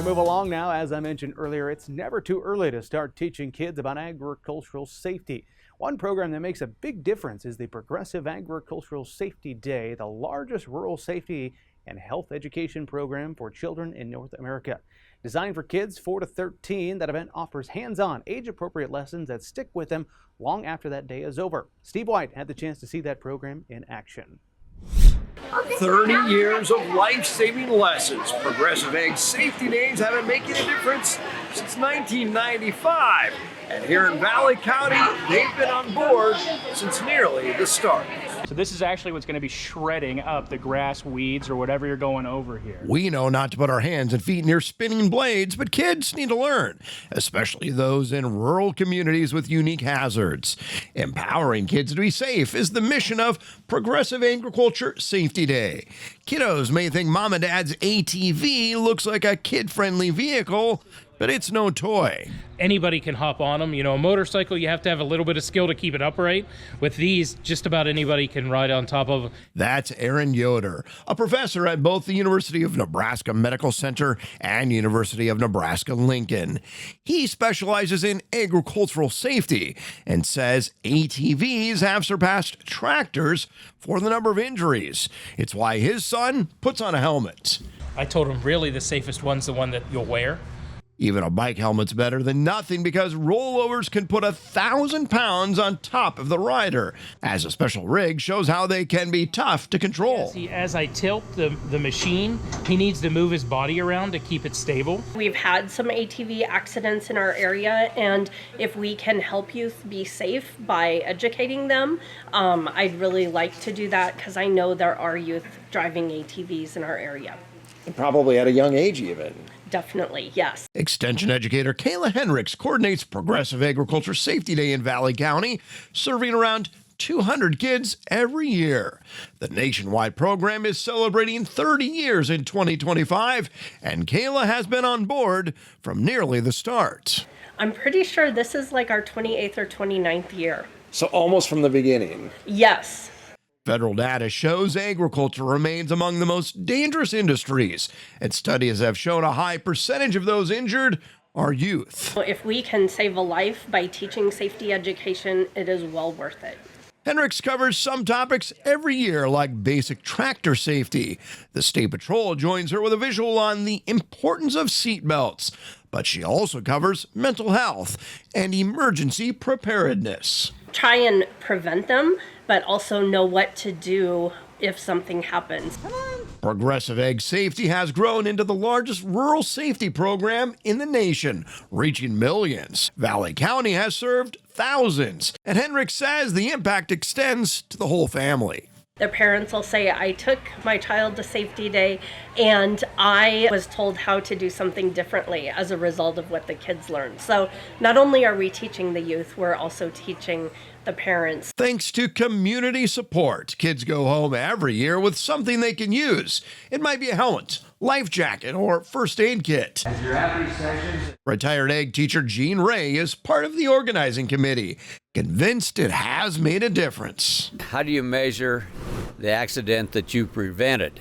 move along now. As I mentioned earlier, it's never too early to start teaching kids about agricultural safety. One program that makes a big difference is the Progressive Agricultural Safety Day, the largest rural safety and health education program for children in North America. Designed for kids 4 to 13, that event offers hands-on, age-appropriate lessons that stick with them long after that day is over. Steve White had the chance to see that program in action. 30 years of life-saving lessons. Progressive Ag Safety Days have been making a difference since 1995. And here in Valley County, they've been on board since nearly the start. So this is actually what's going to be shredding up the grass, weeds, or whatever you're going over here. We know not to put our hands and feet near spinning blades, but kids need to learn, especially those in rural communities with unique hazards. Empowering kids to be safe is the mission of Progressive Agriculture Safety Day. Kiddos may think mom and dad's ATV looks like a kid-friendly vehicle, but it's no toy. Anybody can hop on them. You know, a motorcycle, you have to have a little bit of skill to keep it upright. With these, just about anybody can ride on top of them. That's Aaron Yoder, a professor at both the University of Nebraska Medical Center and University of Nebraska-Lincoln. He specializes in agricultural safety and says ATVs have surpassed tractors for the number of injuries. It's why his son puts on a helmet. I told him really the safest one's the one that you'll wear. Even a bike helmet's better than nothing because rollovers can put 1,000 pounds on top of the rider, as a special rig shows how they can be tough to control. See, as I tilt the machine, he needs to move his body around to keep it stable. We've had some ATV accidents in our area, and if we can help youth be safe by educating them, I'd really like to do that because I know there are youth driving ATVs in our area. And probably at a young age even. Definitely, yes. Extension educator Kayla Henricks coordinates Progressive Agriculture Safety Day in Valley County, serving around 200 kids every year. The nationwide program is celebrating 30 years in 2025, and Kayla has been on board from nearly the start. I'm pretty sure this is like our 28th or 29th year. So almost from the beginning. Yes. Federal data shows agriculture remains among the most dangerous industries, and studies have shown a high percentage of those injured are youth. If we can save a life by teaching safety education, it is well worth it. Henricks covers some topics every year, like basic tractor safety. The State Patrol joins her with a visual on the importance of seatbelts, but she also covers mental health and emergency preparedness. Try and prevent them, but also know what to do if something happens. Progressive Ag Safety has grown into the largest rural safety program in the nation, reaching millions. Valley County has served thousands, and Henricks says the impact extends to the whole family. Their parents will say, I took my child to safety day and I was told how to do something differently as a result of what the kids learned. So not only are we teaching the youth, we're also teaching the parents. Thanks to community support, kids go home every year with something they can use. It might be a helmet, life jacket, or first aid kit. Retired ag teacher Gene Ray is part of the organizing committee, convinced it has made a difference. How do you measure the accident that you prevented?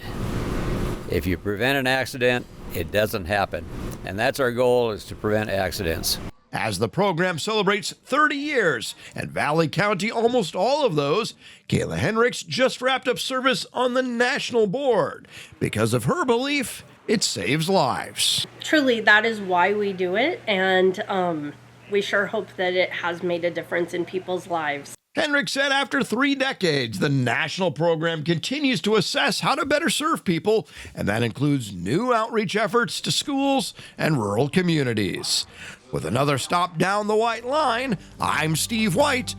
If you prevent an accident, it doesn't happen. And that's our goal, is to prevent accidents. As the program celebrates 30 years, and Valley County almost all of those, Kayla Henricks just wrapped up service on the national board. Because of her belief, it saves lives. Truly, that is why we do it, and we sure hope that it has made a difference in people's lives. Henricks said after 3 decades, the national program continues to assess how to better serve people, and that includes new outreach efforts to schools and rural communities. With another stop down the white line, I'm Steve White,